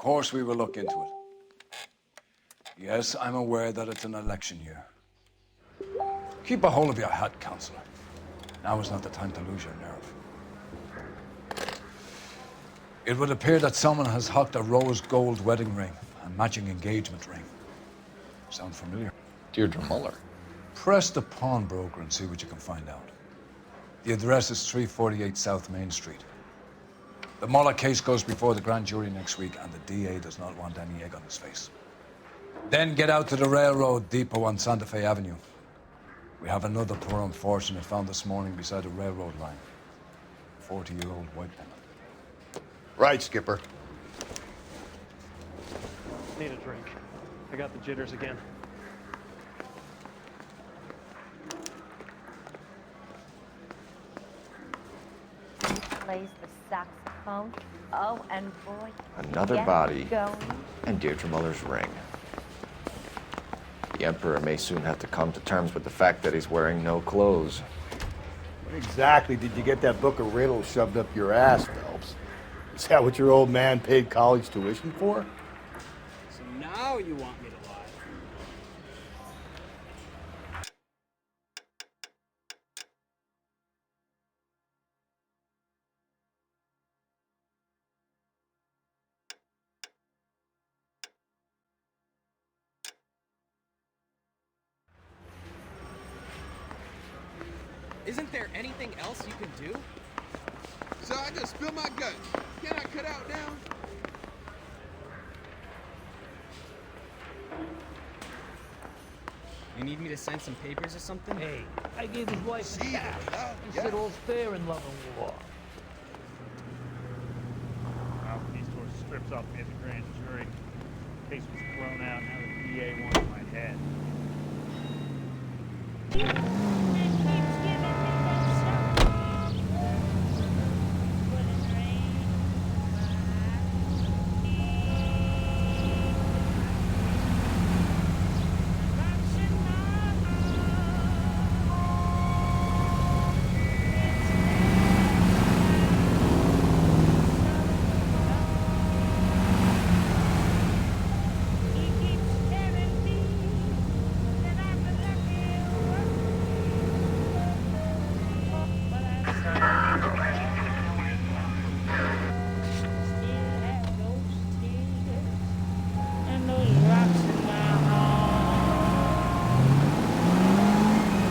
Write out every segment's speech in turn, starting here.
course we will look into it. Yes, I'm aware that it's an election year. Keep a hold of your hat, Counselor. Now is not the time to lose your nerve. It would appear that someone has hocked a rose gold wedding ring and matching engagement ring. Sound familiar? Deirdre Muller. Press the pawnbroker and see what you can find out. The address is 348 South Main Street. The Muller case goes before the grand jury next week, and the DA does not want any egg on his face. Then get out to the railroad depot on Santa Fe Avenue. We have another poor unfortunate found this morning beside a railroad line. 40-year-old white woman. Right, Skipper. Need a drink. I got the jitters again. Plays the saxophone. Oh, and boy, Another body. And Deirdre Muller's ring. The Emperor may soon have to come to terms with the fact that he's wearing no clothes. When exactly did you get that book of riddles shoved up your ass, Phelps? Is that what your old man paid college tuition for? So now you want me to lie? Isn't there anything else you can do? So I just spill my guts. Can I cut out now? You need me to sign some papers or something? Hey, I gave his wife a tap. He said all's fair in love and war. Well, these tore strips off me at the grand jury. The case was thrown out. Now the DA wants my head.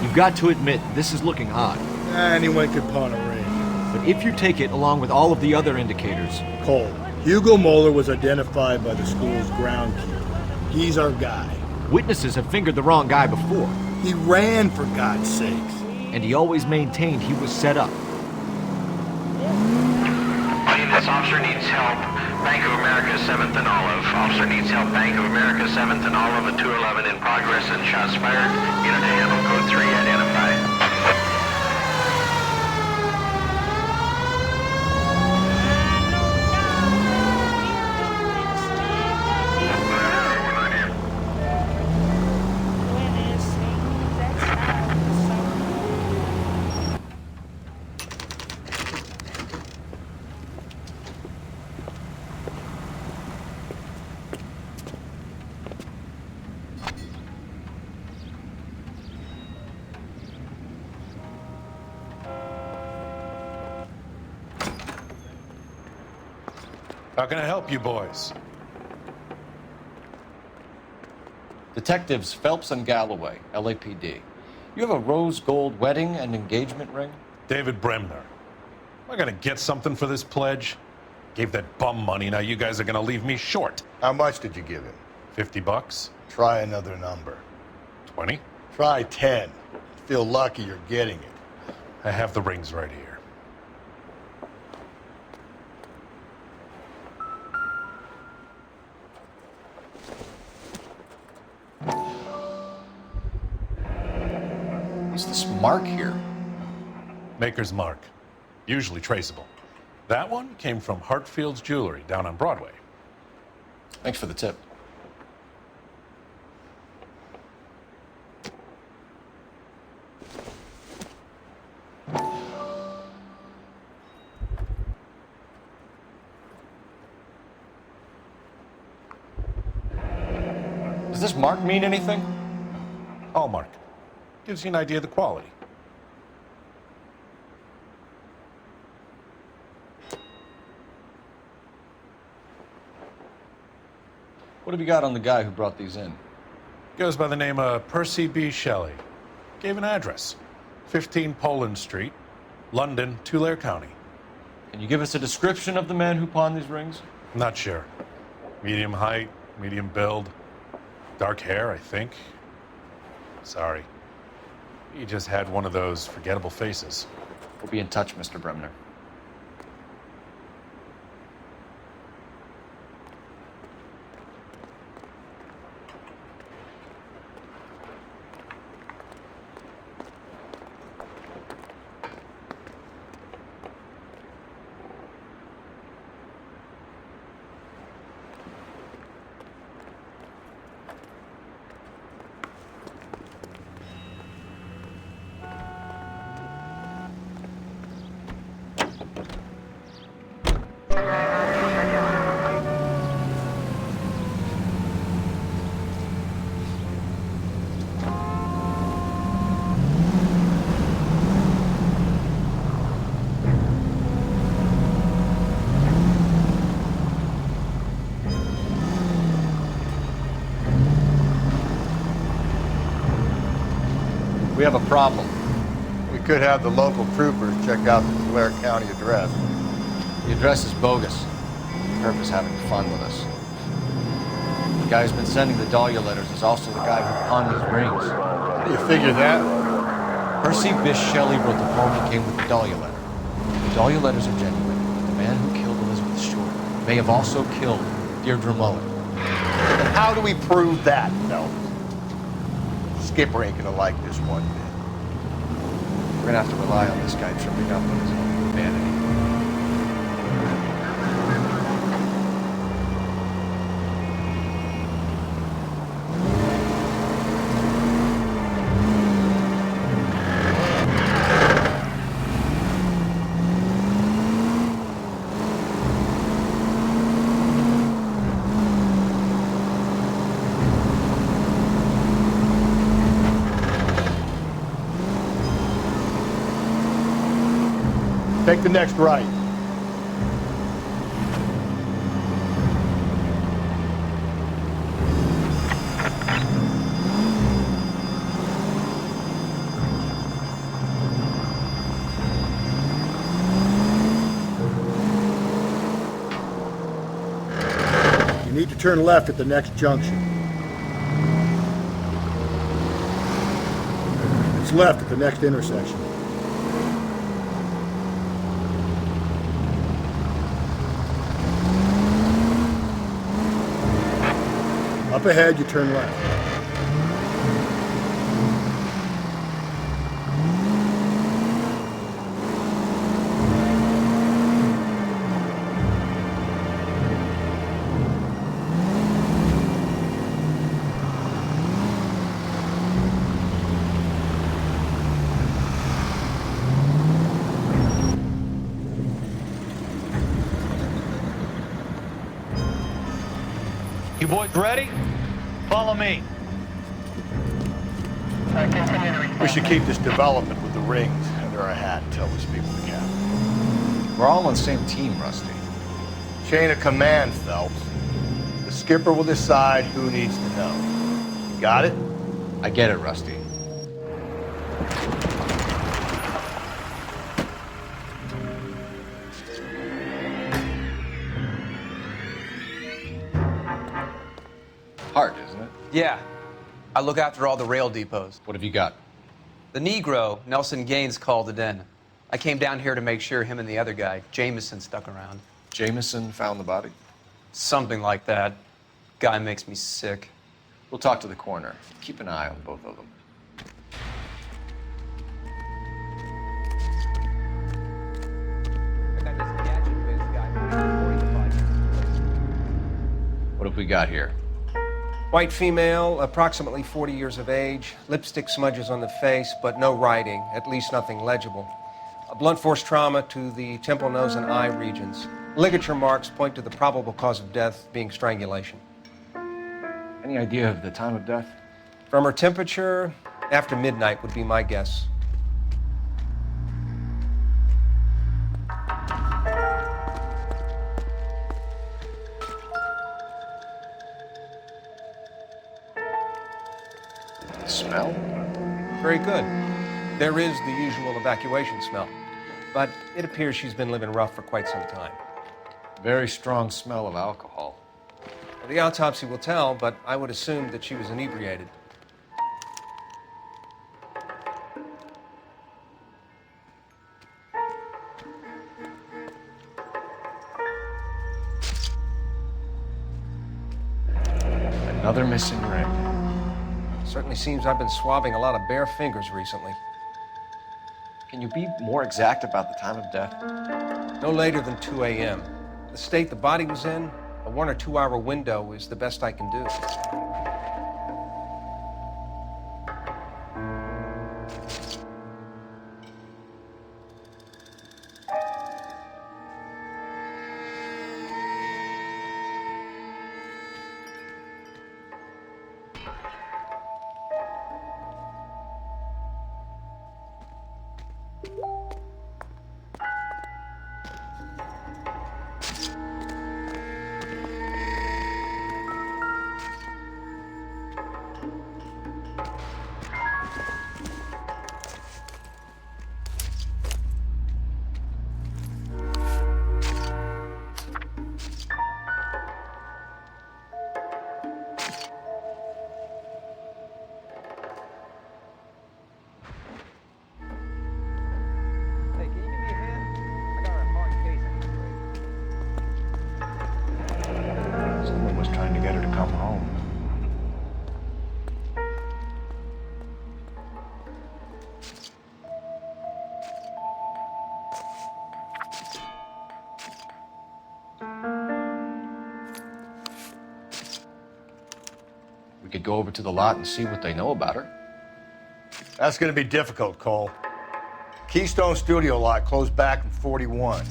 You've got to admit, this is looking odd. Anyone could pawn a ring. But if you take it along with all of the other indicators... Cole, Hugo Moeller was identified by the school's groundkeeper. He's our guy. Witnesses have fingered the wrong guy before. He ran, for God's sakes. And he always maintained he was set up. This officer needs help. Bank of America, 7th and Olive. Officer needs help. Bank of America, 7th and Olive, a 211 in progress and shots fired. Unit to handle code 3 identified. How can I help you boys? Detectives Phelps and Galloway, LAPD. You have a rose gold wedding and engagement ring? David Bremner. Am I gonna get something for this pledge? Gave that bum money, now you guys are gonna leave me short. How much did you give him? $50? Try another number. 20? Try 10. Feel lucky you're getting it. I have the rings right here. What's this mark here? Maker's mark. Usually traceable. That one came from Hartfield's Jewelry down on Broadway. Thanks for the tip. this mark mean anything? Hallmark. Gives you an idea of the quality. What have you got on the guy who brought these in? Goes by the name of Percy B. Shelley. Gave an address. 15 Poland Street, London, Tulare County. Can you give us a description of the man who pawned these rings? Not sure. Medium height, medium build. Dark hair, I think. Sorry. He just had one of those forgettable faces. We'll be in touch, Mr. Bremner. We have a problem. We could have the local troopers check out the Tulare County address. The address is bogus. Herb is having fun with us. The guy who's been sending the Dahlia letters is also the guy who pawned these rings. How do you figure that? Percy Bysshe Shelley wrote the poem that came with the Dahlia letter. The Dahlia letters are genuine. The man who killed Elizabeth Short may have also killed Deirdre Mullen. And how do we prove that, no? Skipper ain't gonna like this one bit. We're gonna have to rely on this guy tripping up on his own humanity. Take the next right. You need to turn left at the next junction. It's left at the next intersection. Up ahead, you turn left. You boys ready? Follow me. We should keep this development with the rings under our hat until we speak with the captain. We're all on the same team, Rusty. Chain of command, Phelps. The skipper will decide who needs to know. You got it? I get it, Rusty. Hard, isn't it? Yeah. I look after all the rail depots. What have you got? The Negro, Nelson Gaines, called it in. I came down here to make sure him and the other guy, Jameson, stuck around. Jameson found the body? Something like that. Guy makes me sick. We'll talk to the coroner. Keep an eye on both of them. What have we got here? White female, approximately 40 years of age, lipstick smudges on the face, but no writing, at least nothing legible. A blunt force trauma to the temple, nose, and eye regions. Ligature marks point to the probable cause of death being strangulation. Any idea of the time of death? From her temperature, after midnight would be my guess. Smell? Very good. There is the usual evacuation smell, but it appears she's been living rough for quite some time. Very strong smell of alcohol. The autopsy will tell, but I would assume that she was inebriated. Another missing ring. Certainly seems I've been swabbing a lot of bare fingers recently. Can you be more exact about the time of death? No later than 2 a.m. The state the body was in, a 1 or 2 hour window is the best I can do. Someone was trying to get her to come home. We could go over to the lot and see what they know about her. That's gonna be difficult, Cole. Keystone Studio lot closed back in 41.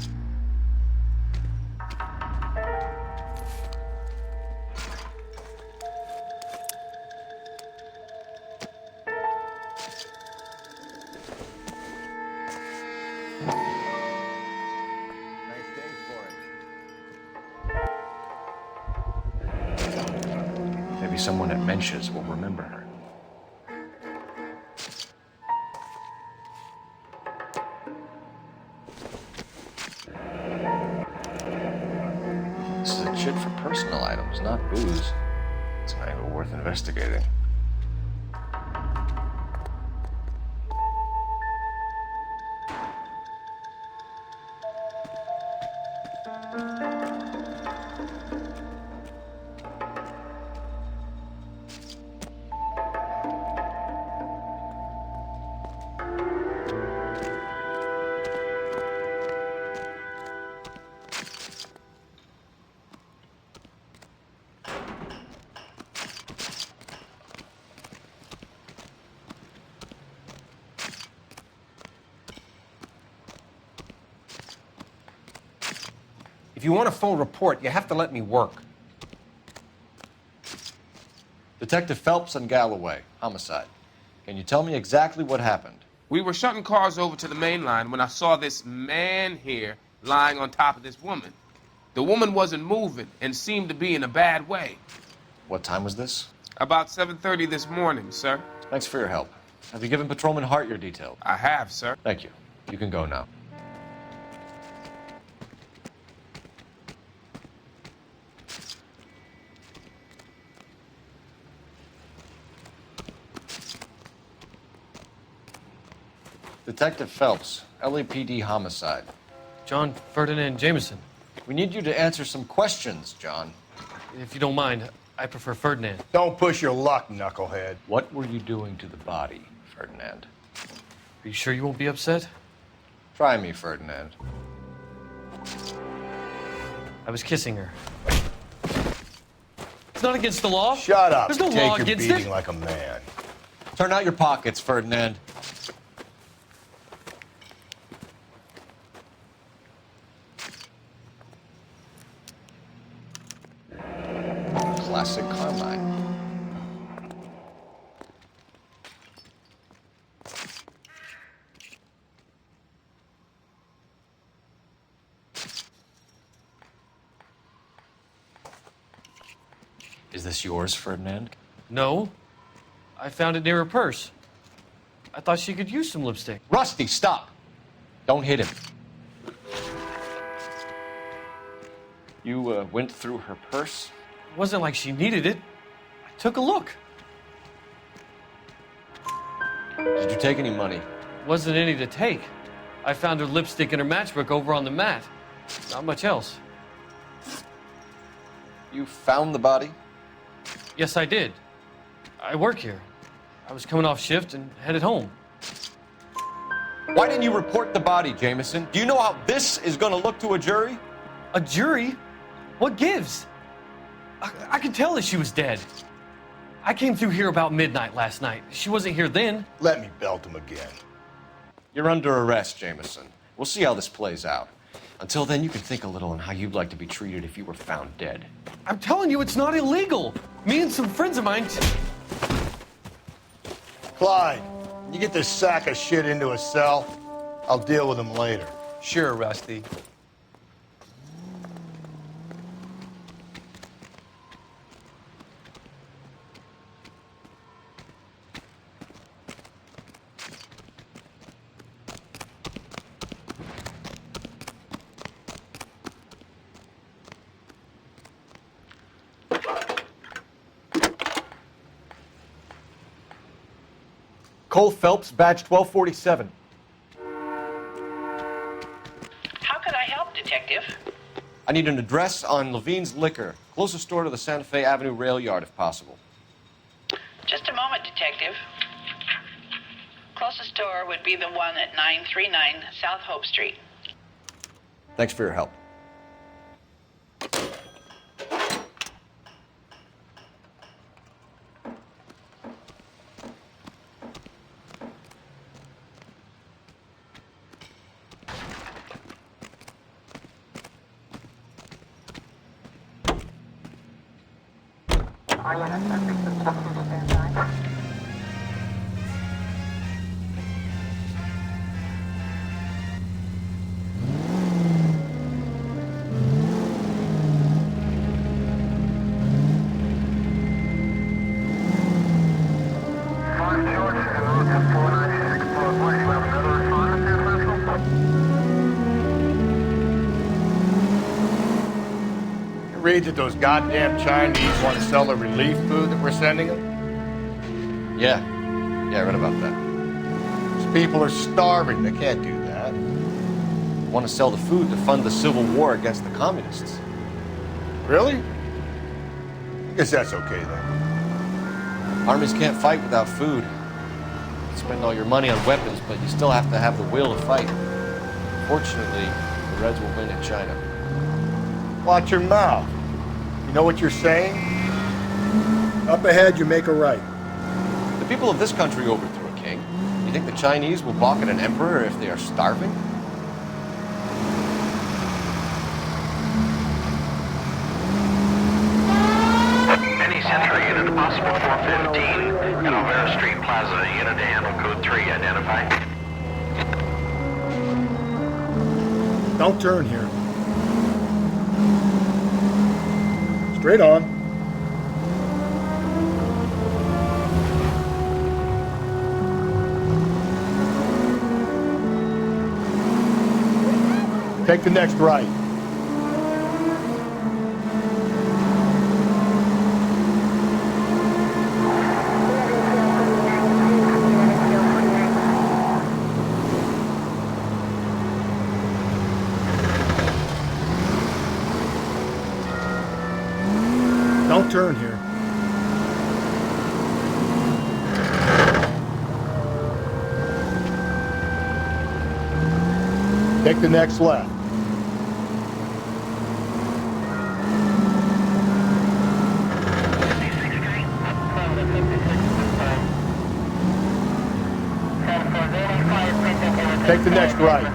Maybe someone at Mensch's will remember her. This is a chit for personal items, not booze. It's an angle worth investigating. If you want a full report, you have to let me work. Detective Phelps and Galloway, homicide. Can you tell me exactly what happened? We were shutting cars over to the main line when I saw this man here lying on top of this woman. The woman wasn't moving and seemed to be in a bad way. What time was this? About 7:30 this morning, sir. Thanks for your help. Have you given Patrolman Hart your details? I have, sir. Thank you. You can go now. Detective Phelps, LAPD homicide. John Ferdinand Jameson. We need you to answer some questions, John. If you don't mind, I prefer Ferdinand. Don't push your luck, knucklehead. What were you doing to the body, Ferdinand? Are you sure you won't be upset? Try me, Ferdinand. I was kissing her. It's not against the law. Shut up. There's no Take law your against beating it. like a man. Turn out your pockets, Ferdinand. Classic Carmine. Is this yours, Ferdinand? No. I found it near her purse. I thought she could use some lipstick. Rusty, stop! Don't hit him. You went through her purse? It wasn't like she needed it. I took a look. Did you take any money? Wasn't any to take. I found her lipstick and her matchbook over on the mat. Not much else. You found the body? Yes, I did. I work here. I was coming off shift and headed home. Why didn't you report the body, Jameson? Do you know how this is going to look to a jury? A jury? What gives? I could tell that she was dead. I came through here about midnight last night. She wasn't here then. Let me belt him again. You're under arrest, Jameson. We'll see how this plays out. Until then, you can think a little on how you'd like to be treated if you were found dead. I'm telling you, it's not illegal. Me and some friends of mine... Clyde, you get this sack of shit into a cell. I'll deal with him later. Sure, Rusty. Cole Phelps, badge 1247. How can I help, Detective? I need an address on Levine's Liquor. Closest store to the Santa Fe Avenue rail yard, if possible. Just a moment, Detective. Closest store would be the one at 939 South Hope Street. Thanks for your help. Read that those goddamn Chinese want to sell the relief food that we're sending them? Yeah, I read about that. These people are starving. They can't do that. Want to sell the food to fund the civil war against the communists. Really? I guess that's okay then. Armies can't fight without food. You spend all your money on weapons, but you still have to have the will to fight. Fortunately, the Reds will win in China. Watch your mouth. You know what you're saying? Up ahead, you make a right. The people of this country overthrew a king. You think the Chinese will balk at an emperor if they are starving? Any Century unit, a possible 415 in Oled Street Plaza. Unit to handle code 3. Identify. Don't turn here. Straight on. Take the next right. Don't turn here. Take the next left. Take the next right.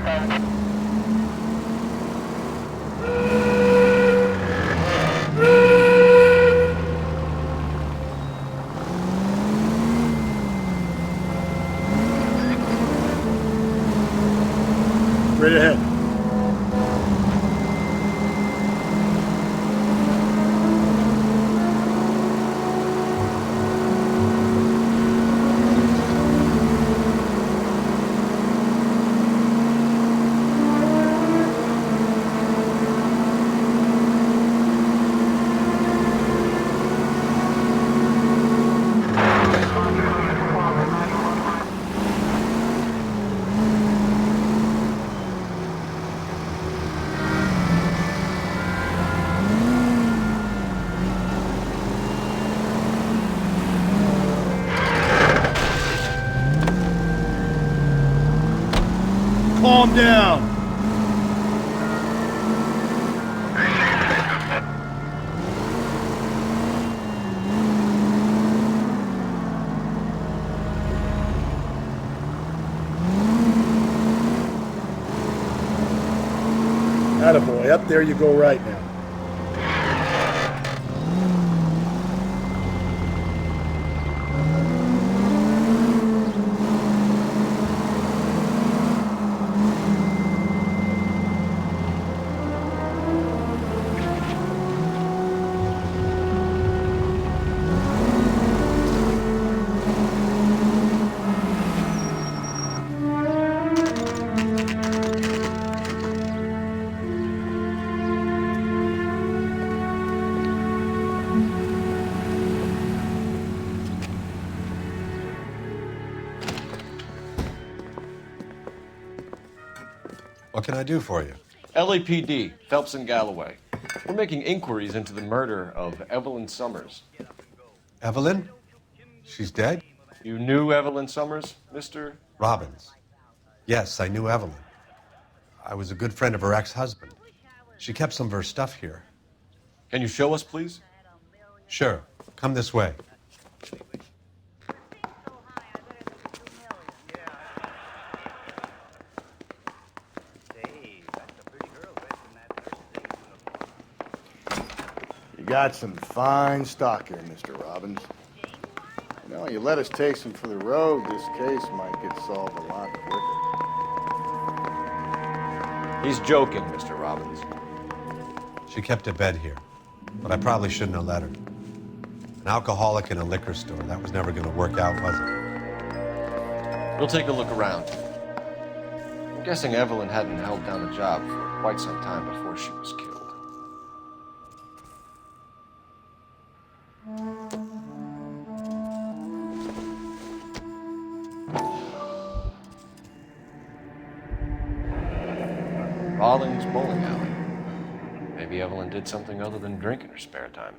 Straight ahead. him down! Attaboy, up there you go right now. What can I do for you? LAPD, Phelps and Galloway. We're making inquiries into the murder of Evelyn Summers. Evelyn? She's dead? You knew Evelyn Summers, Mr. Robbins. Yes, I knew Evelyn. I was a good friend of her ex-husband. She kept some of her stuff here. Can you show us, please? Sure. Come this way. You got some fine stock here, Mr. Robbins. You know, you let us take some for the road, this case might get solved a lot quicker. He's joking, Mr. Robbins. She kept a bed here, but I probably shouldn't have let her. An alcoholic in a liquor store, that was never going to work out, was it? We'll take a look around. I'm guessing Evelyn hadn't held down a job for quite some time before she was killed. Rawlings Bowling Alley. Maybe Evelyn did something other than drink in her spare time.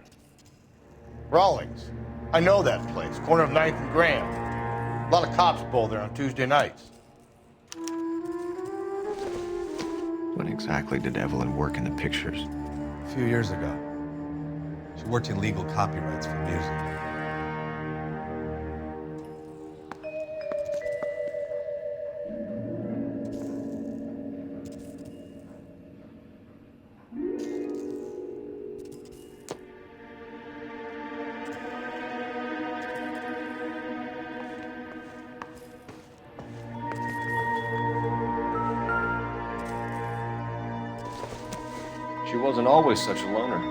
Rawlings. I know that place, corner of 9th and Graham. A lot of cops bowl there on Tuesday nights. When exactly did Evelyn work in the pictures? A few years ago. She worked in legal copyrights for music. She wasn't always such a loner.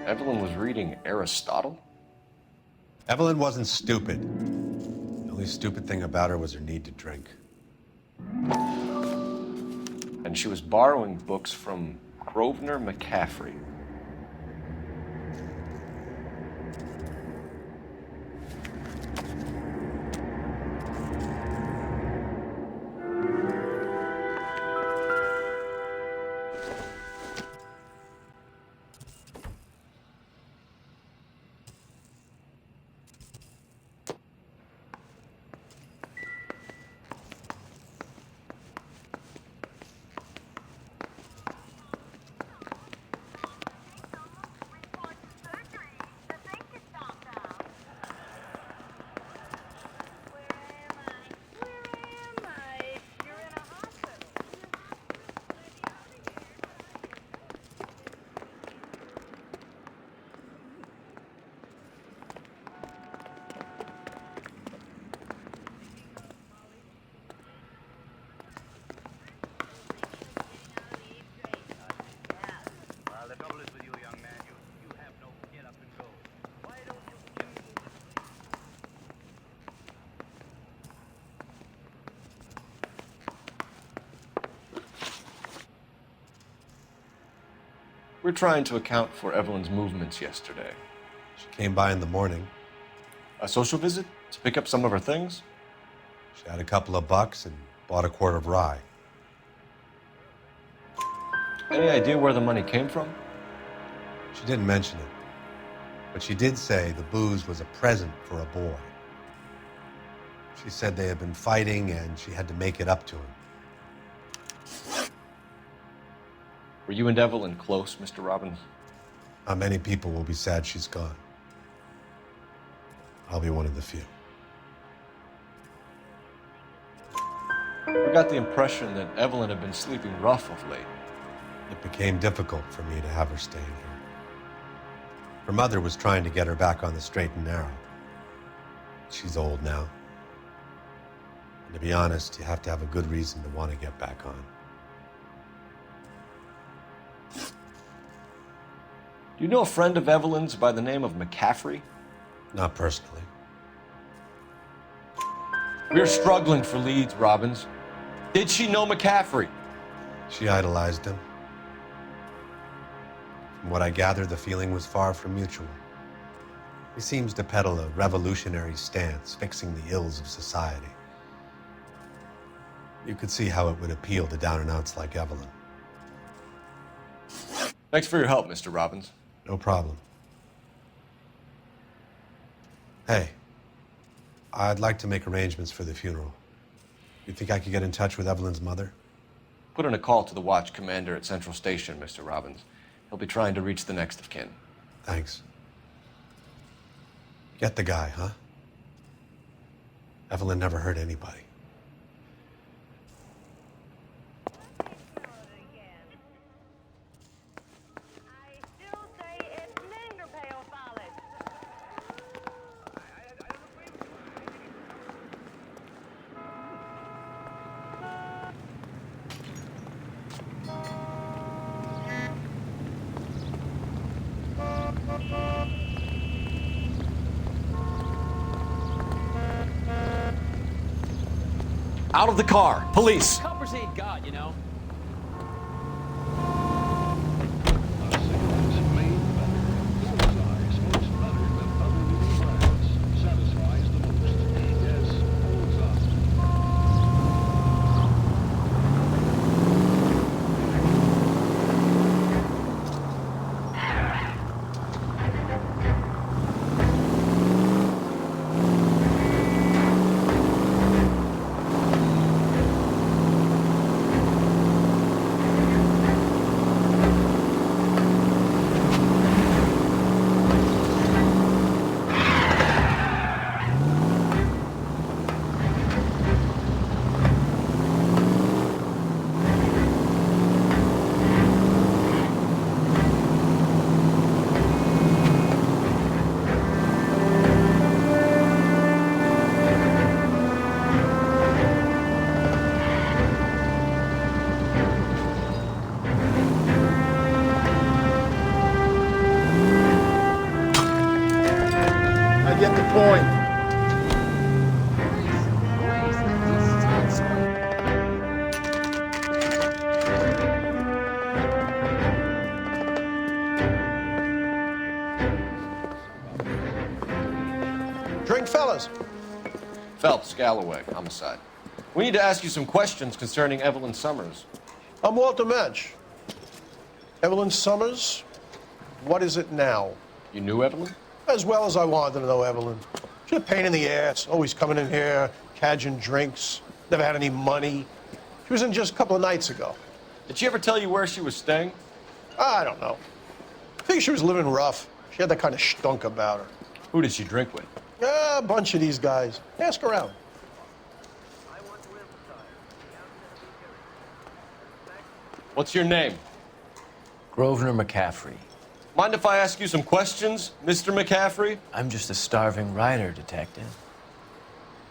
Evelyn was reading Aristotle? Evelyn wasn't stupid. The only stupid thing about her was her need to drink. And she was borrowing books from Grosvenor McCaffrey. We're trying to account for Evelyn's movements yesterday. She came by in the morning. A social visit to pick up some of her things? She had a couple of bucks and bought a quart of rye. Any idea where the money came from? She didn't mention it. But she did say the booze was a present for a boy. She said they had been fighting and she had to make it up to him. Were you and Evelyn close, Mr. Robbins? Not many people will be sad she's gone. I'll be one of the few. I got the impression that Evelyn had been sleeping rough of late. It became difficult for me to have her staying here. Her mother was trying to get her back on the straight and narrow. She's old now. And to be honest, you have to have a good reason to want to get back on. Do you know a friend of Evelyn's by the name of McCaffrey? Not personally. We're struggling for leads, Robbins. Did she know McCaffrey? She idolized him. From what I gather, the feeling was far from mutual. He seems to peddle a revolutionary stance, fixing the ills of society. You could see how it would appeal to down-and-outs like Evelyn. Thanks for your help, Mr. Robbins. No problem. Hey, I'd like to make arrangements for the funeral. You think I could get in touch with Evelyn's mother? Put in a call to the watch commander at Central Station, Mr. Robbins. He'll be trying to reach the next of kin. Thanks. Get the guy, huh? Evelyn never hurt anybody. Out of the car! Police! Coppers ain't God, you know. Get the point. Drink, fellas. Phelps, Galloway, homicide. We need to ask you some questions concerning Evelyn Summers. I'm Walter Mensch. Evelyn Summers, what is it now? You knew Evelyn? As well as I wanted to know Evelyn. She's a pain in the ass, always coming in here, cadging drinks, never had any money. She was in just a couple of nights ago. Did she ever tell you where she was staying? I don't know. I think she was living rough. She had that kind of stunk about her. Who did she drink with? A bunch of these guys. Ask around. What's your name? Grosvenor McCaffrey. Mind if I ask you some questions, Mr. McCaffrey? I'm just a starving writer, Detective.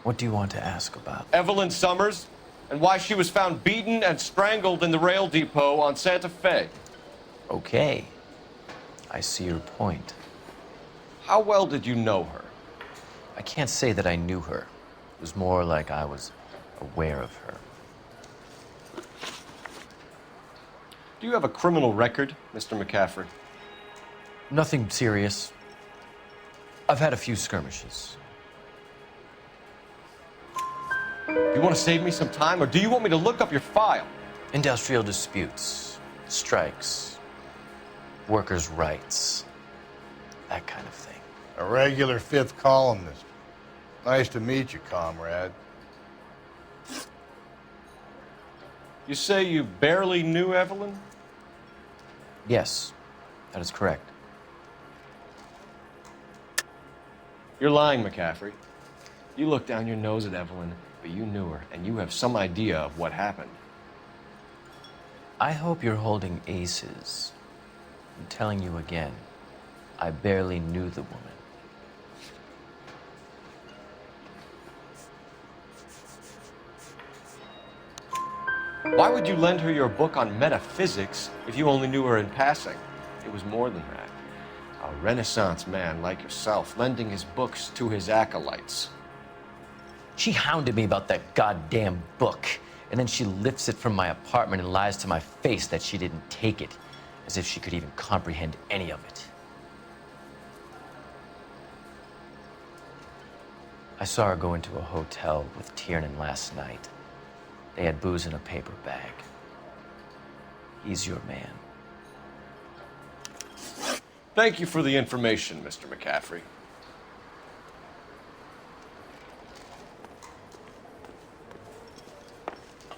What do you want to ask about? Evelyn Summers, and why she was found beaten and strangled in the rail depot on Santa Fe. Okay. I see your point. How well did you know her? I can't say that I knew her. It was more like I was aware of her. Do you have a criminal record, Mr. McCaffrey? Nothing serious. I've had a few skirmishes. Do you want to save me some time, or do you want me to look up your file? Industrial disputes, strikes, workers' rights, that kind of thing. A regular fifth columnist. Nice to meet you, comrade. You say you barely knew Evelyn? Yes, that is correct. You're lying, McCaffrey. You looked down your nose at Evelyn, but you knew her, and you have some idea of what happened. I hope you're holding aces. I'm telling you again, I barely knew the woman. Why would you lend her your book on metaphysics if you only knew her in passing? It was more than that. A Renaissance man like yourself, lending his books to his acolytes. She hounded me about that goddamn book, and then she lifts it from my apartment and lies to my face that she didn't take it, as if she could even comprehend any of it. I saw her go into a hotel with Tiernan last night. They had booze in a paper bag. He's your man. Thank you for the information, Mr. McCaffrey.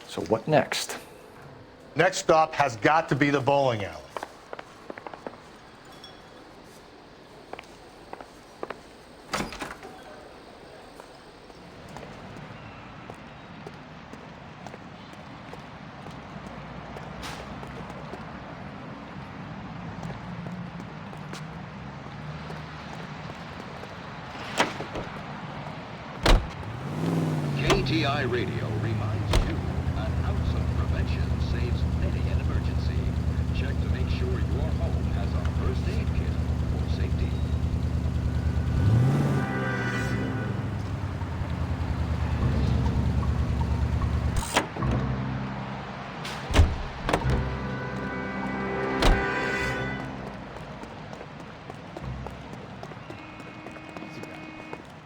So what next? Next stop has got to be the bowling alley. KTI Radio reminds you, an ounce of prevention saves many an emergency. Check to make sure your home has a first aid kit for safety.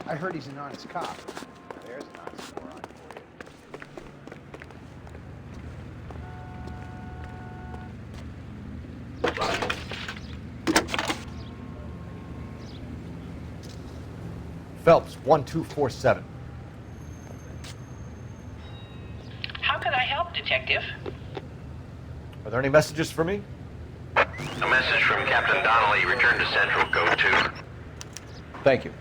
I heard he's an honest cop. There's an honest moron for you. Phelps, 1247. How can I help, Detective? Are there any messages for me? A message from Captain Donnelly. Return to Central. Code 2. Thank you.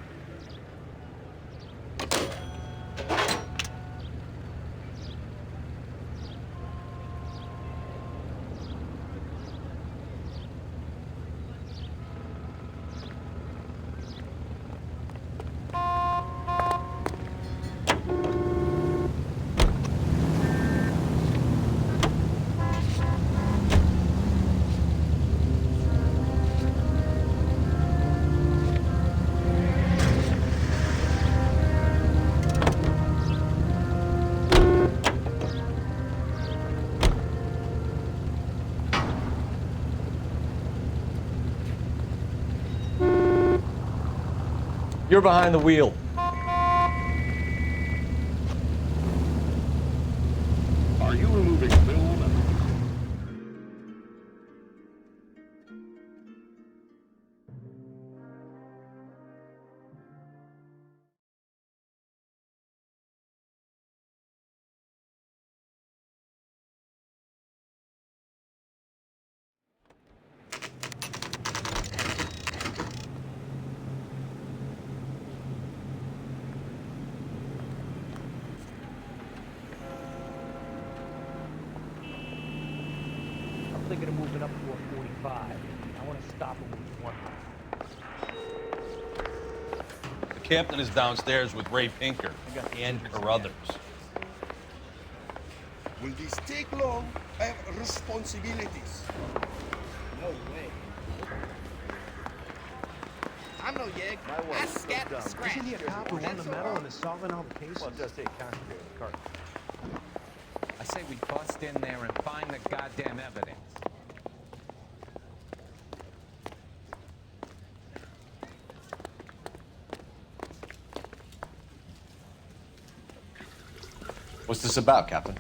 You're behind the wheel. Are you removing film? I'm thinking of moving up to a 45. I want to stop him with one. The captain is downstairs with Ray Pinker and Carruthers. Will this take long? I have responsibilities. No way. I'm no yeg. I scat and scratch. Isn't he a cop who won the medal and is solving all the cases? Well, just take concentrate on the cart. I say we bust in there and find the goddamn evidence. What's this about, Captain?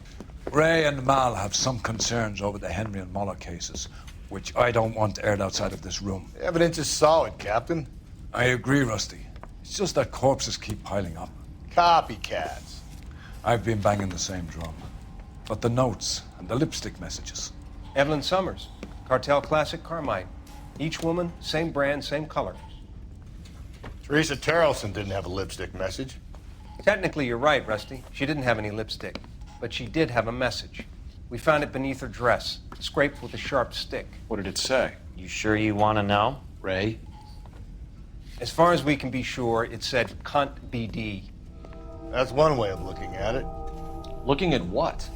Ray and Mal have some concerns over the Henry and Muller cases, which I don't want aired outside of this room. The evidence is solid, Captain. I agree, Rusty. It's just that corpses keep piling up. Copycats. I've been banging the same drum. But the notes and the lipstick messages. Evelyn Summers, Cartel Classic Carmine. Each woman, same brand, same color. Teresa Terrelson didn't have a lipstick message. Technically, you're right, Rusty. She didn't have any lipstick. But she did have a message. We found it beneath her dress, scraped with a sharp stick. What did it say? You sure you want to know? Ray? As far as we can be sure, it said cunt BD. That's one way of looking at it. Looking at what?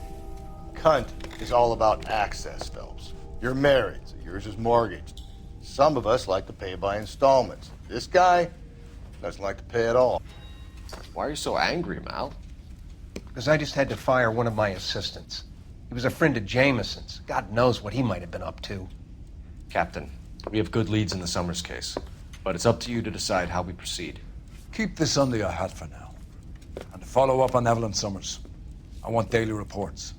Cunt is all about access, Phelps. You're married, so yours is mortgaged. Some of us like to pay by installments. This guy doesn't like to pay at all. Why are you so angry, Mal? Because I just had to fire one of my assistants. He was a friend of Jameson's. God knows what he might have been up to. Captain, we have good leads in the Summers case, but it's up to you to decide how we proceed. Keep this under your hat for now. And follow up on Evelyn Summers. I want daily reports.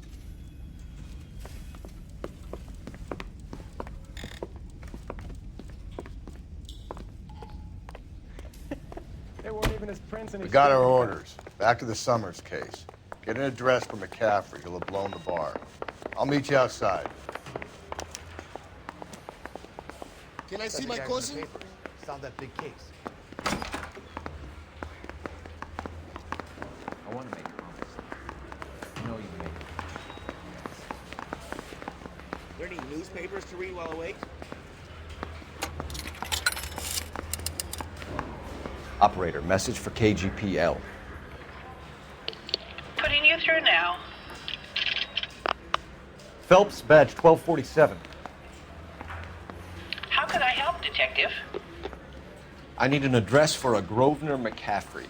They weren't even his prints and We got our orders. Back to the Summers case. Get an address for McCaffrey. He'll have blown the bar. I'll meet you outside. Can I see my cousin? Solve that big case. I want to make comments. You know you make There any newspapers to read while awake? Operator, message for KGPL. Putting you through now. Phelps, badge 1247. How can I help, Detective? I need an address for a Grosvenor McCaffrey.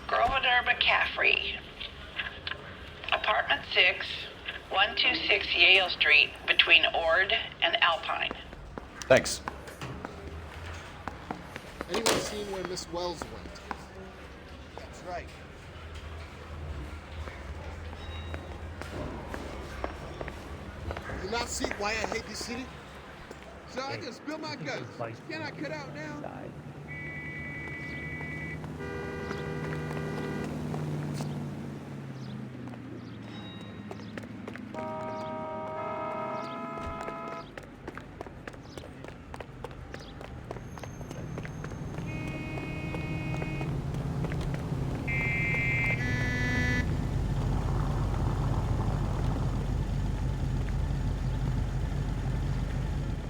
Grosvenor McCaffrey. Apartment 6, 126 Yale Street, between Ord and Alpine. Thanks. Anyone seen where Miss Wells went? That's right. Do you not see why I hate this city? So I just spilled my guts. Can I cut out now?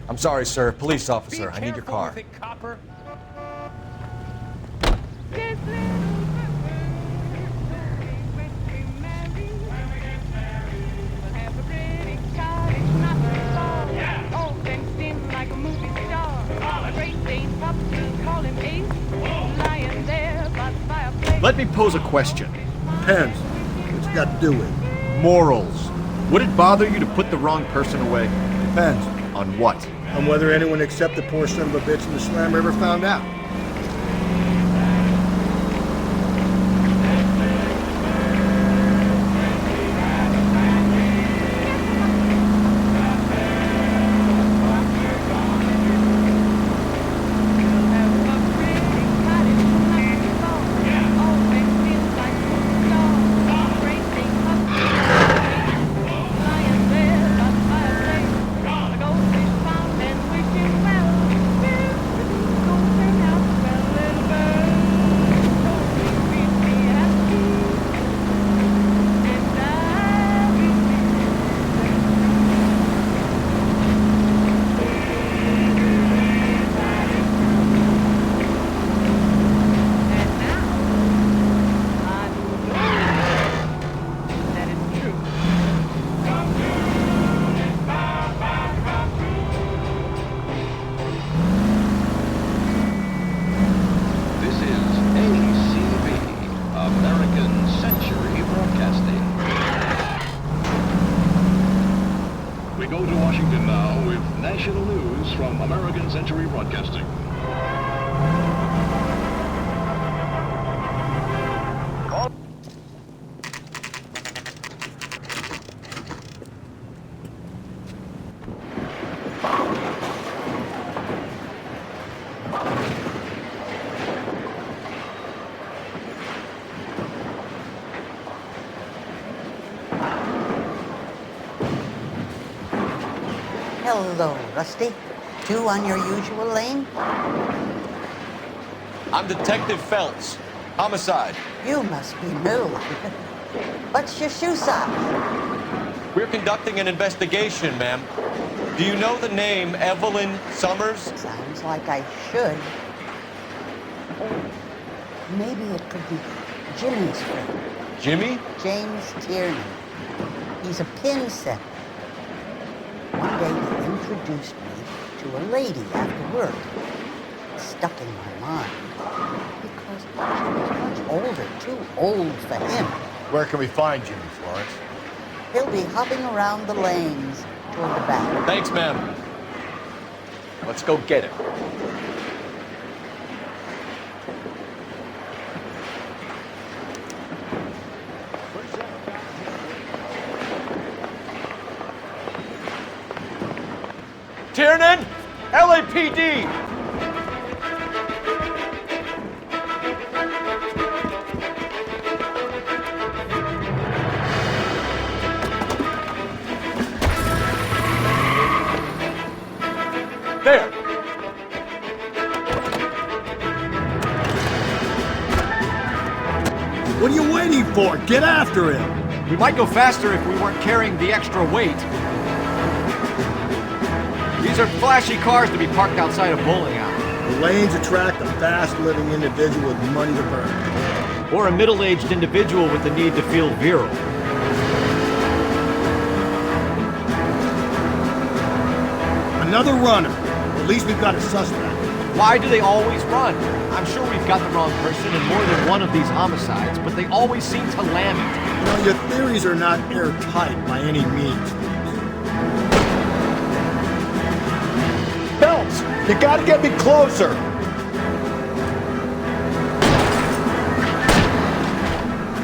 I'm sorry, sir. Police officer, I need your car. Copper. Let me pose a question. Depends. What you got to do with it? Morals. Would it bother you to put the wrong person away? Depends. On what? On whether anyone except the poor son of a bitch in the slammer ever found out. Hello, Rusty. Two on your usual lane? I'm Detective Phelps. Homicide. You must be new. What's your shoe size? We're conducting an investigation, ma'am. Do you know the name Evelyn Summers? Sounds like I should. Maybe it could be Jimmy's friend. Jimmy? James Tierney. He's a pin setter. One day he introduced me to a lady after work. It stuck in my mind because she was much older, too old for him. Where can we find Jimmy, Florence? He'll be hopping around the lanes toward the back. Thanks, ma'am. Let's go get him. Tiernan, LAPD! There! What are you waiting for? Get after him! We might go faster if we weren't carrying the extra weight. These are flashy cars to be parked outside a bowling alley. The lanes attract a fast-living individual with money to burn. Or a middle-aged individual with the need to feel virile. Another runner. At least we've got a suspect. Why do they always run? I'm sure we've got the wrong person in more than one of these homicides, but they always seem to lam it. You know, your theories are not airtight by any means. Phelps, you gotta get me closer!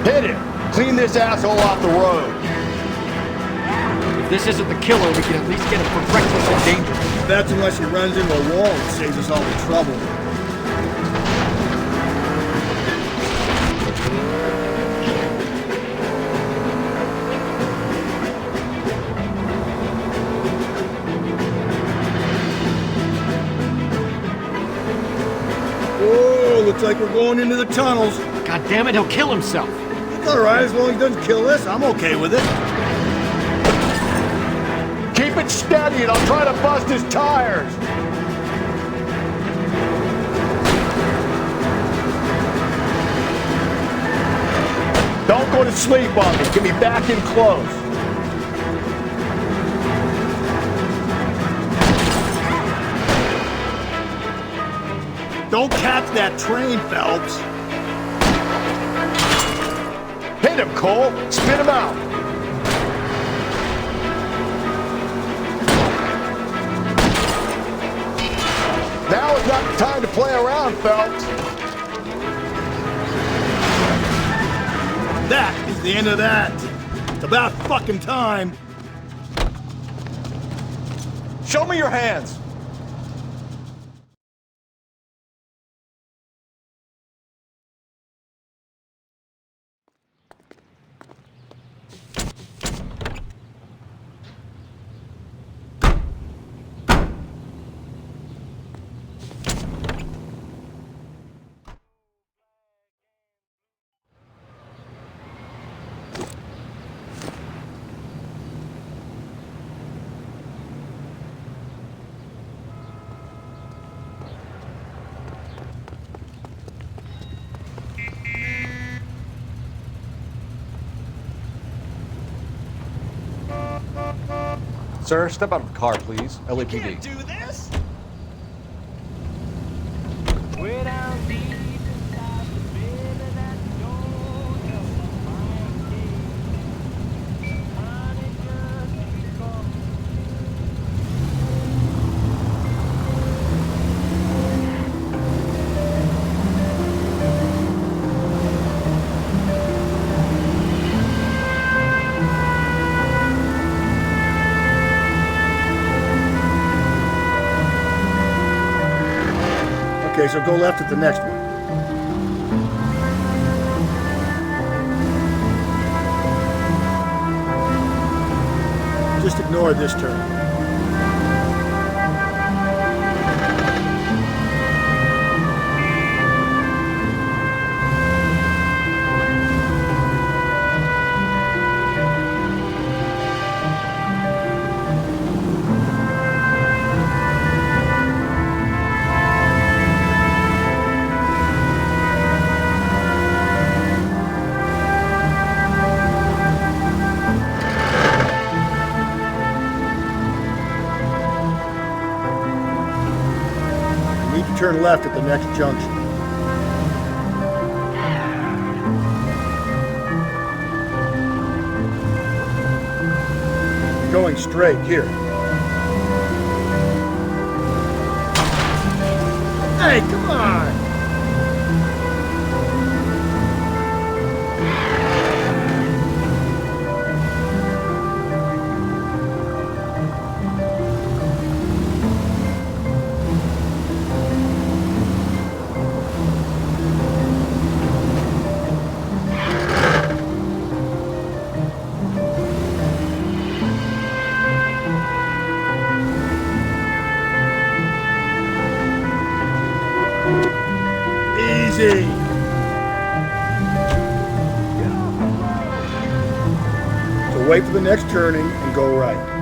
Hit him! Clean this asshole off the road! If this isn't the killer, we can at least get him for reckless endangerment. That's unless he runs into a wall and saves us all the trouble. Whoa, looks like we're going into the tunnels. God damn it, he'll kill himself. It's all right, as long as he doesn't kill us, I'm okay with it. Keep it steady and I'll try to bust his tires! Don't go to sleep on me. Get me back in close. Don't catch that train, Phelps. Hit him, Cole. Spit him out. Now is not the time to play around, Phelps. That is the end of that. It's about fucking time. Show me your hands. Sir, step out of the car, please. LAPD. Can't do this. Way down deep inside the bed of that door, there's a fine day. Honey, just because. Okay, so go left at the next one. Just ignore this turn. turn left at the next junction. You're going straight here. Hey, come on! Easy! So wait for the next turning and go right.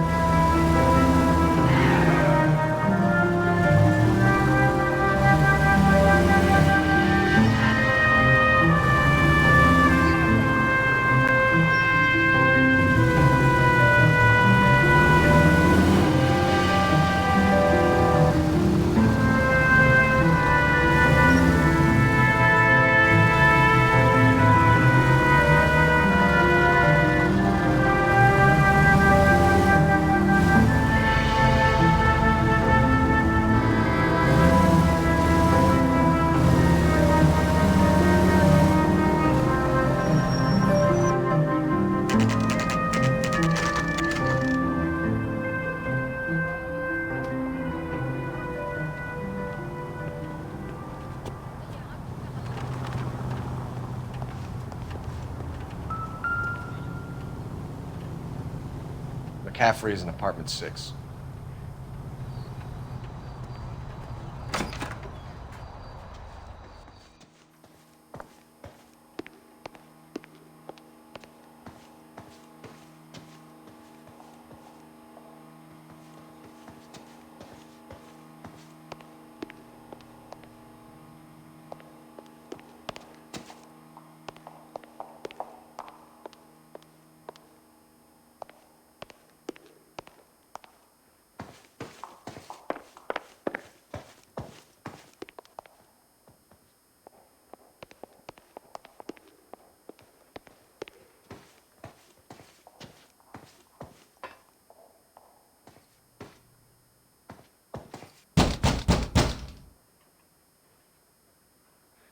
McCaffrey is in apartment 6.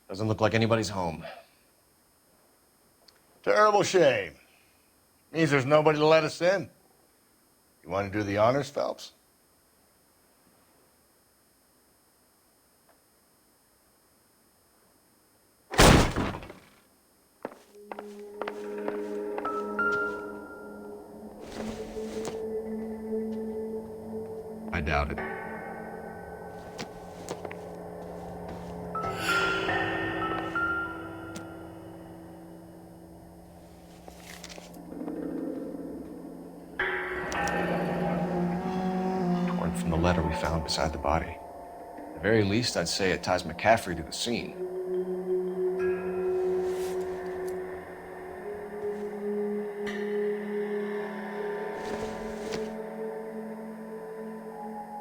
Doesn't look like anybody's home. Terrible shame. Means there's nobody to let us in. You want to do the honors, Phelps? I doubt it. Torn from the letter we found beside the body. At the very least, I'd say it ties McCaffrey to the scene.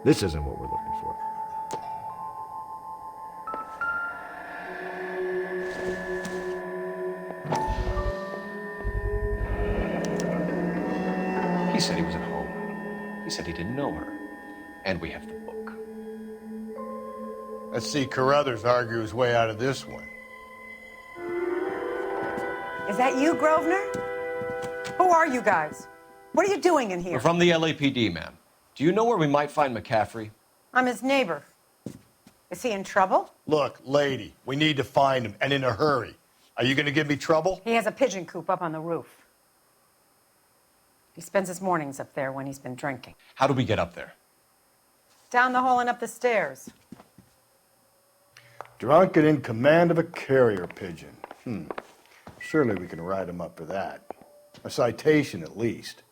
This isn't what we're looking for. He said he was at home. He said he didn't know her. And we have the book. Let's see Carruthers argue his way out of this one. Is that you, Grosvenor? Who are you guys? What are you doing in here? We're from the LAPD, ma'am. Do you know where we might find McCaffrey? I'm his neighbor. Is he in trouble? Look, lady, we need to find him, and in a hurry. Are you going to give me trouble? He has a pigeon coop up on the roof. He spends his mornings up there when he's been drinking. How do we get up there? Down the hall and up the stairs. Drunk and in command of a carrier pigeon. Surely we can write him up for that. A citation, at least.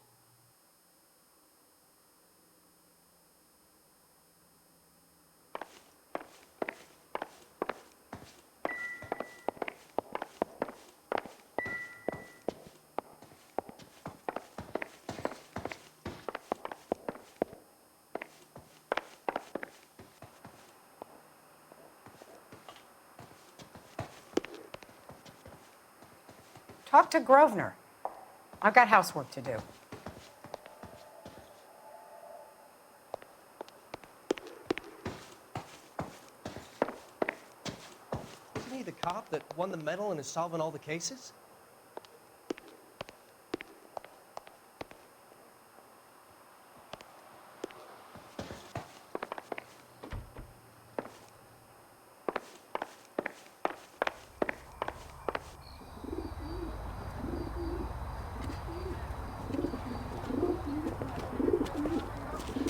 Talk to Grosvenor. I've got housework to do. Isn't he the cop that won the medal and is solving all the cases?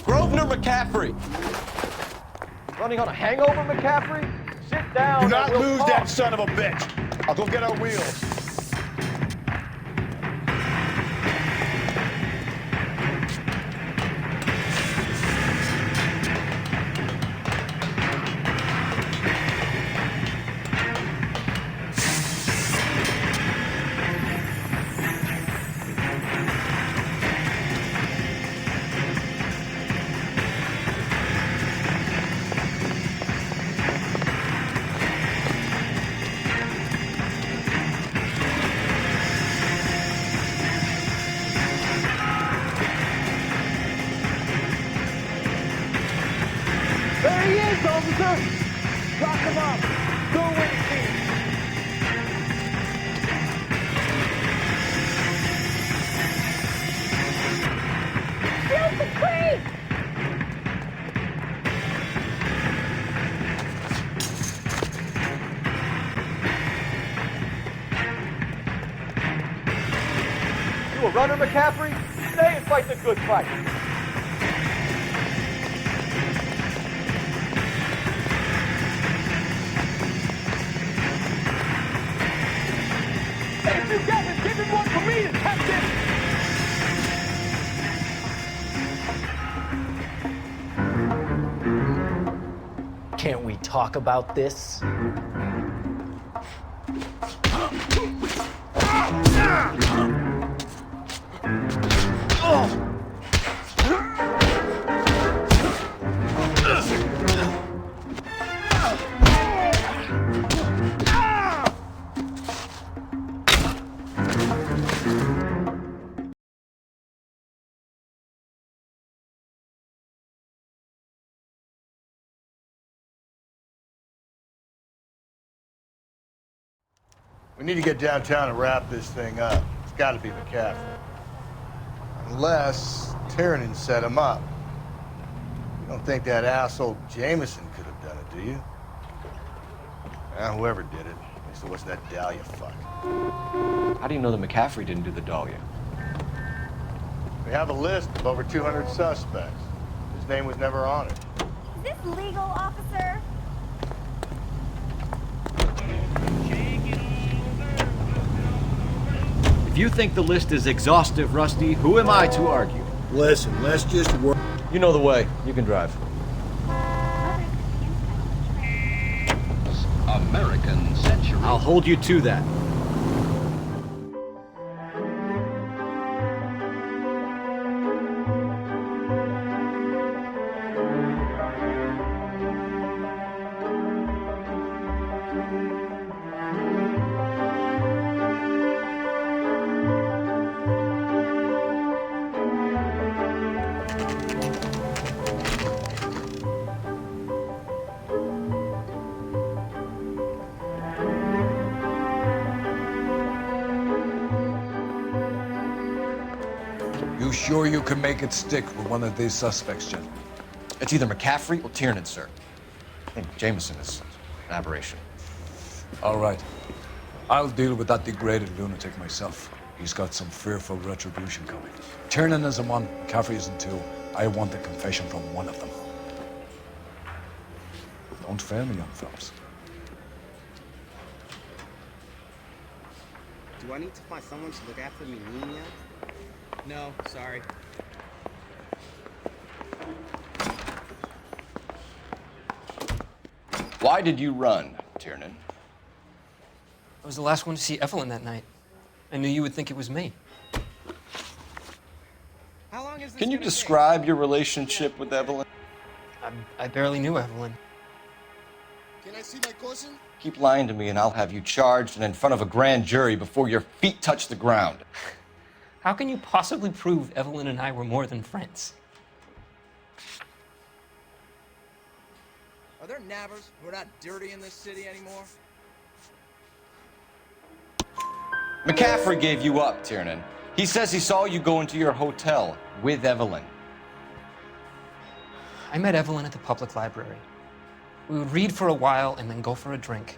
Grosvenor McCaffrey! Running on a hangover, McCaffrey? Sit down. Do not and we'll lose talk. that son of a bitch. I'll go get our wheels. There he is, officer! Lock him up! Go away, team! Shoot the tree! You a runner, McCaffrey? Stay and fight the good fight. Hey, if you got him, give him one for me to test him! Can't we talk about this? We need to get downtown and wrap this thing up. It's got to be McCaffrey. Unless Tiernan set him up. You don't think that asshole Jameson could have done it, do you? Whoever did it. At least it wasn't that Dahlia fuck. How do you know that McCaffrey didn't do the Dahlia? We have a list of over 200 suspects. His name was never on it. Is this legal, officer? If you think the list is exhaustive, Rusty, who am I to argue? Listen, let's just work. You know the way. You can drive. American Century. I'll hold you to that. You sure you can make it stick with one of these suspects, Jen? It's either McCaffrey or Tiernan, sir. I think Jameson is an aberration. All right. I'll deal with that degraded lunatic myself. He's got some fearful retribution coming. Tiernan isn't one, McCaffrey isn't two. I want a confession from one of them. Don't fail me, young fellas. Do I need to find someone to look after me, Nina? No, sorry. Why did you run, Tiernan? I was the last one to see Evelyn that night. I knew you would think it was me. How long is this Can you gonna describe your relationship with Evelyn? I barely knew Evelyn. Can I see my cousin? Keep lying to me and I'll have you charged and in front of a grand jury before your feet touch the ground. How can you possibly prove Evelyn and I were more than friends? Are there nabbers who are not dirty in this city anymore? McCaffrey gave you up, Tiernan. He says he saw you go into your hotel with Evelyn. I met Evelyn at the public library. We would read for a while and then go for a drink.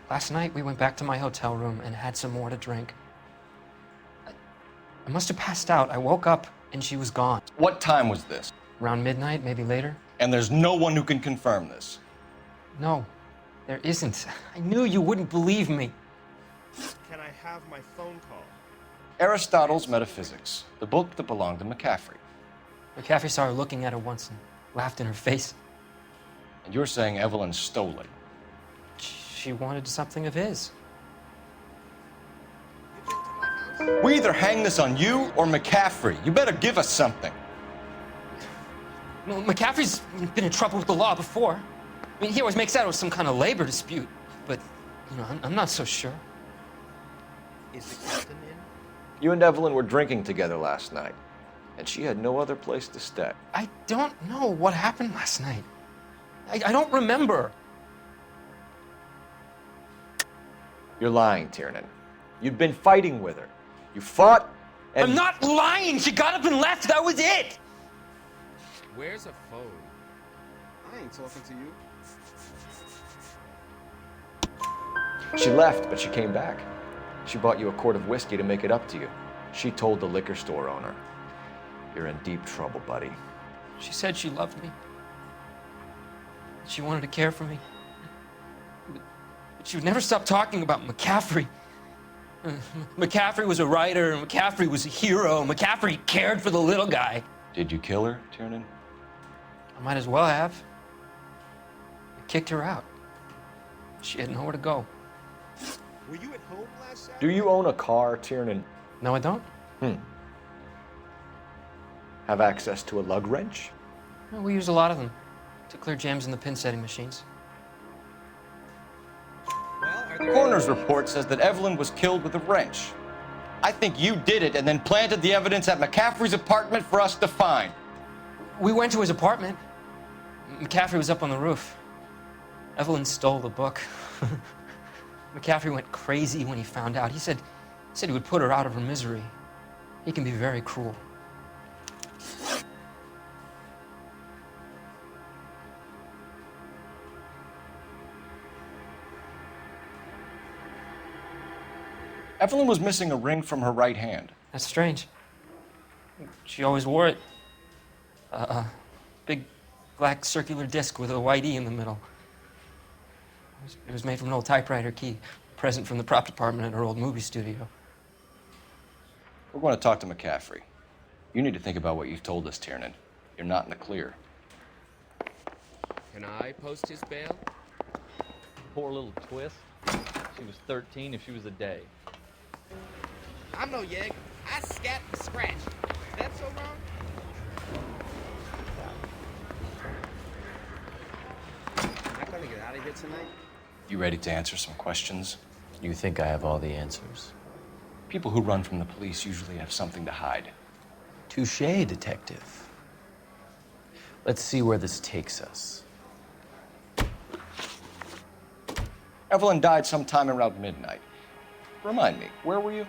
Last night, we went back to my hotel room and had some more to drink. I must have passed out. I woke up and she was gone. What time was this? Around midnight, maybe later. And there's no one who can confirm this. No, there isn't. I knew you wouldn't believe me. Can I have my phone call? Aristotle's Metaphysics, the book that belonged to McCaffrey. McCaffrey saw her looking at her once and laughed in her face. And you're saying Evelyn stole it? She wanted something of his. We either hang this on you or McCaffrey. You better give us something. Well, McCaffrey's been in trouble with the law before. I mean, he always makes out it was some kind of labor dispute, but, you know, I'm not so sure. Is the captain in? You and Evelyn were drinking together last night, and she had no other place to stay. I don't know what happened last night. I don't remember. You're lying, Tiernan. You've been fighting with her. You fought, and... I'm not lying! She got up and left, that was it! Where's a phone? I ain't talking to you. She left, but she came back. She bought you a quart of whiskey to make it up to you. She told the liquor store owner. You're in deep trouble, buddy. She said she loved me. She wanted to care for me. But she would never stop talking about McCaffrey. McCaffrey was a writer, and McCaffrey was a hero. McCaffrey cared for the little guy. Did you kill her, Tiernan? I might as well have. I kicked her out. She had nowhere to go. Were you at home last Saturday? Do you own a car, Tiernan? No, I don't. Have access to a lug wrench? Well, we use a lot of them to clear jams in the pin setting machines. The coroner's report says that Evelyn was killed with a wrench. I think you did it and then planted the evidence at McCaffrey's apartment for us to find. We went to his apartment. McCaffrey was up on the roof. Evelyn stole the book. McCaffrey went crazy when he found out. He said he would put her out of her misery. He can be very cruel. Evelyn was missing a ring from her right hand. That's strange. She always wore it. Big black circular disc with a white E in the middle. It was made from an old typewriter key, a present from the prop department at our old movie studio. We're going to talk to McCaffrey. You need to think about what you've told us, Tiernan. You're not in the clear. Can I post his bail? Poor little twist. She was 13 if she was a day. I'm no yegg. I scat and scratch. Is that so wrong? Am I gonna get out of here tonight? You ready to answer some questions? You think I have all the answers? People who run from the police usually have something to hide. Touché, detective. Let's see where this takes us. Evelyn died sometime around midnight. Remind me, where were you?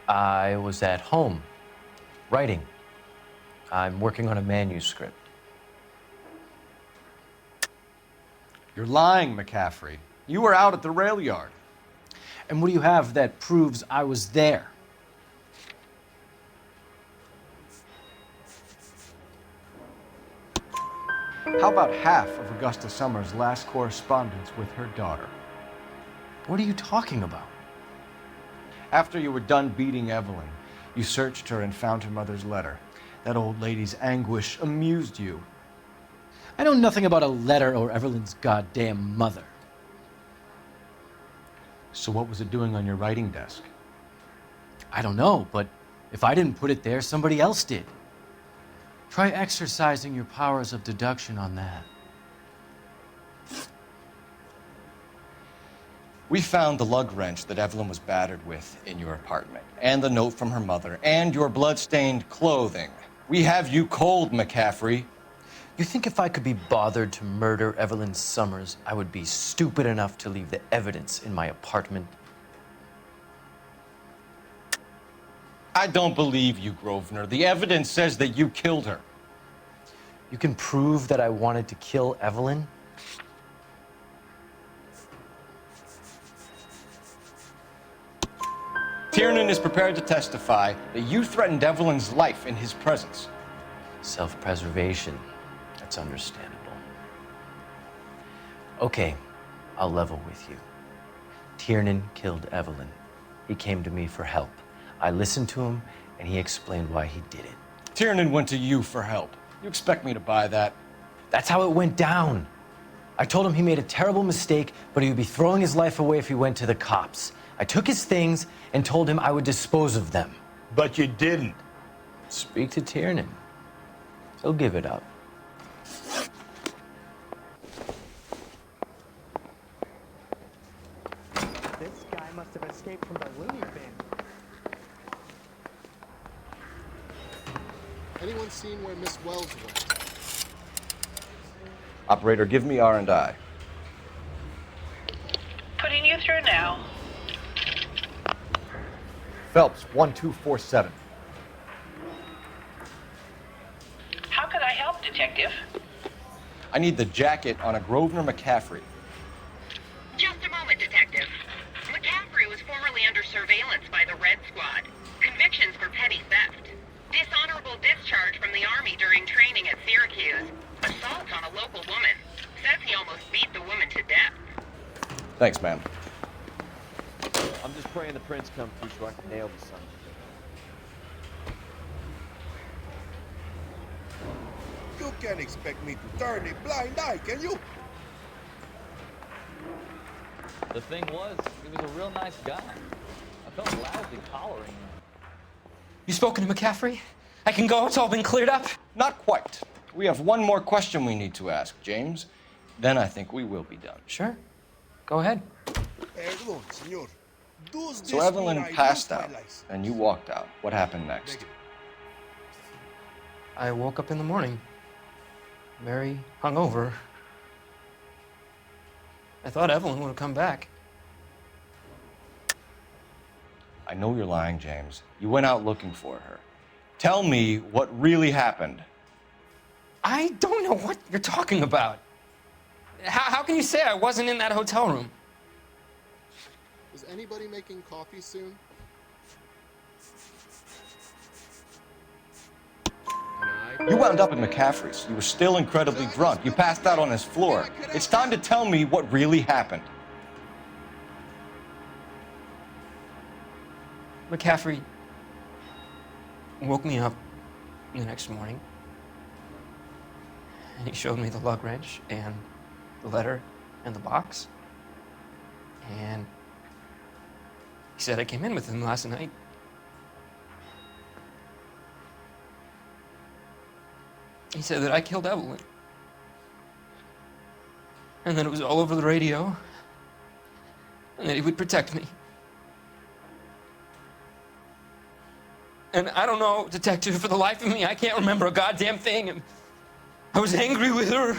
I was at home, writing. I'm working on a manuscript. You're lying, McCaffrey. You were out at the rail yard. And what do you have that proves I was there? How about half of Augusta Summers' last correspondence with her daughter? What are you talking about? After you were done beating Evelyn, you searched her and found her mother's letter. That old lady's anguish amused you. I know nothing about a letter or Evelyn's goddamn mother. So what was it doing on your writing desk? I don't know, but if I didn't put it there, somebody else did. Try exercising your powers of deduction on that. We found the lug wrench that Evelyn was battered with in your apartment, and the note from her mother, and your blood-stained clothing. We have you cold, McCaffrey. You think if I could be bothered to murder Evelyn Summers, I would be stupid enough to leave the evidence in my apartment? I don't believe you, Grosvenor. The evidence says that you killed her. You can prove that I wanted to kill Evelyn? Tiernan is prepared to testify that you threatened Evelyn's life in his presence. Self-preservation. That's understandable. Okay, I'll level with you. Tiernan killed Evelyn. He came to me for help. I listened to him, and he explained why he did it. Tiernan went to you for help. You expect me to buy that? That's how it went down. I told him he made a terrible mistake, but he would be throwing his life away if he went to the cops. I took his things and told him I would dispose of them. But you didn't. Speak to Tiernan. He'll give it up. This guy must have escaped from the loony bin. Anyone seen where Miss Wells went? Operator, give me R&I. Putting you through now. Phelps, 1247. How could I help, Detective? I need the jacket on a Grosvenor McCaffrey. Just a moment, Detective. McCaffrey was formerly under surveillance by the Red Squad. Convictions for petty theft. Dishonorable discharge from the Army during training at Syracuse. Assault on a local woman. Says he almost beat the woman to death. Thanks, ma'am. I'm just praying the prints come through so I can nail the son. You can't expect me to turn a blind eye, can you? The thing was, he was a real nice guy. I felt lousy collaring him. You spoken to McCaffrey? I can go? It's all been cleared up? Not quite. We have one more question we need to ask, James. Then I think we will be done. Sure. Go ahead. Perdón, señor. Does So this Evelyn mean I passed lost my out, license? and you walked out. What happened next? I woke up in the morning, very hungover. I thought Evelyn would have come back. I know you're lying, James. You went out looking for her. Tell me what really happened. I don't know what you're talking about. How can you say I wasn't in that hotel room? Is anybody making coffee soon? You wound up at McCaffrey's. You were still incredibly drunk. You passed out on his floor. It's time to tell me what really happened. McCaffrey woke me up the next morning, and he showed me the lug wrench and the letter and the box. And he said I came in with him last night. He said that I killed Evelyn. And that it was all over the radio. And that he would protect me. And I don't know, Detective, for the life of me, I can't remember a goddamn thing. And I was angry with her.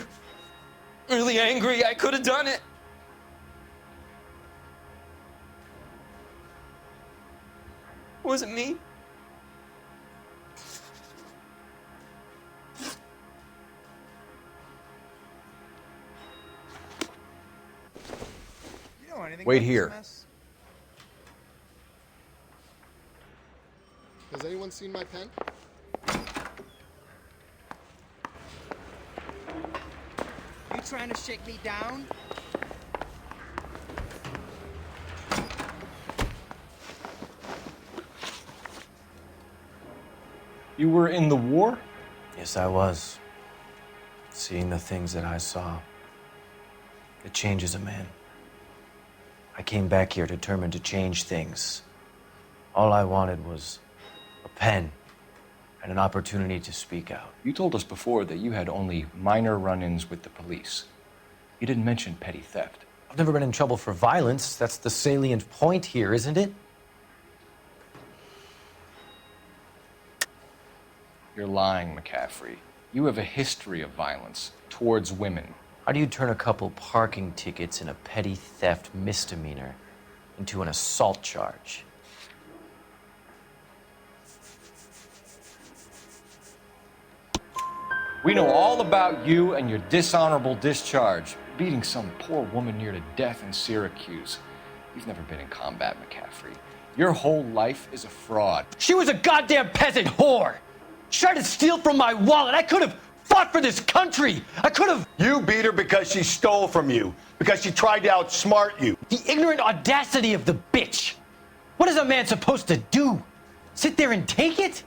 Really angry. I could have done it. Was it me? You know anything Wait about here. this mess? Has anyone seen my pen? You trying to shake me down? You were in the war? Yes, I was. Seeing the things that I saw, it changes a man. I came back here determined to change things. All I wanted was a pen and an opportunity to speak out. You told us before that you had only minor run-ins with the police. You didn't mention petty theft. I've never been in trouble for violence. That's the salient point here, isn't it? You're lying, McCaffrey. You have a history of violence towards women. How do you turn a couple parking tickets and a petty theft misdemeanor into an assault charge? We know all about you and your dishonorable discharge, beating some poor woman near to death in Syracuse. You've never been in combat, McCaffrey. Your whole life is a fraud. She was a goddamn peasant whore. She tried to steal from my wallet. I could have fought for this country. I could have. You beat her because she stole from you, because she tried to outsmart you. The ignorant audacity of the bitch. What is a man supposed to do? Sit there and take it?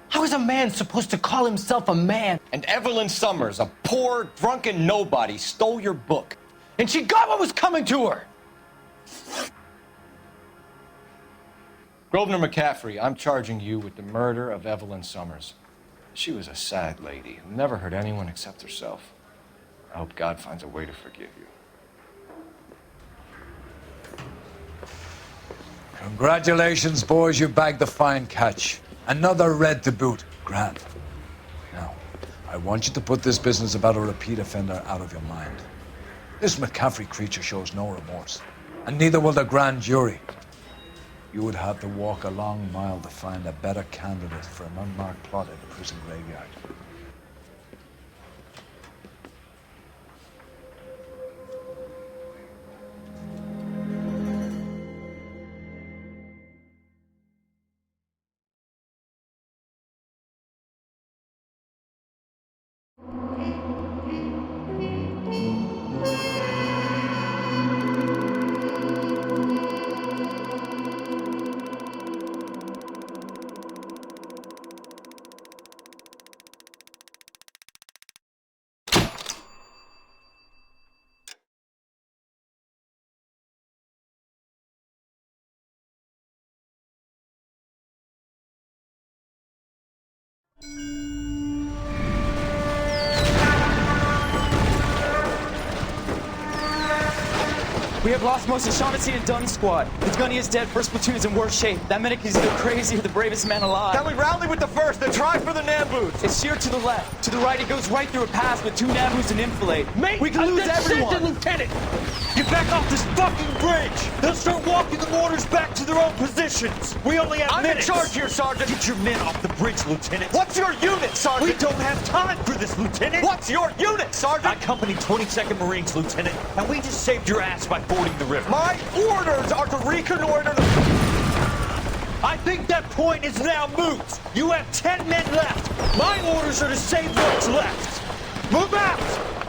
How is a man supposed to call himself a man? And Evelyn Summers, a poor, drunken nobody, stole your book. And she got what was coming to her. Grosvenor McCaffrey, I'm charging you with the murder of Evelyn Summers. She was a sad lady who never hurt anyone except herself. I hope God finds a way to forgive you. Congratulations, boys. You bagged the fine catch. Another red to boot. Grand. Now, I want you to put this business about a repeat offender out of your mind. This McCaffrey creature shows no remorse, and neither will the grand jury. You would have to walk a long mile to find a better candidate for an unmarked plot in the prison graveyard. We have lost most of Shaughnessy and Dunn's squad. The gunny is dead, first platoon is in worse shape. That medic is either crazy or the bravest man alive. Then we rally with the first, then try for the Nambus. It's sheer to the left. To the right, it goes right through a pass with 2 Nambus and enfilade. Mate, we can lose everyone. Lieutenant! Get back off this fucking bridge! They'll start walking the mortars back to their own positions. We only have minutes. I'm in charge here, Sergeant. Get your men off the bridge, Lieutenant. What's your unit, Sergeant? We don't have time for this, Lieutenant. What's your unit, Sergeant? I company 22nd Marines, Lieutenant, and we just saved your ass by fording the river. My orders are to reconnoiter the... I think that point is now moot. You have 10 men left. My orders are to save what's left. Move out!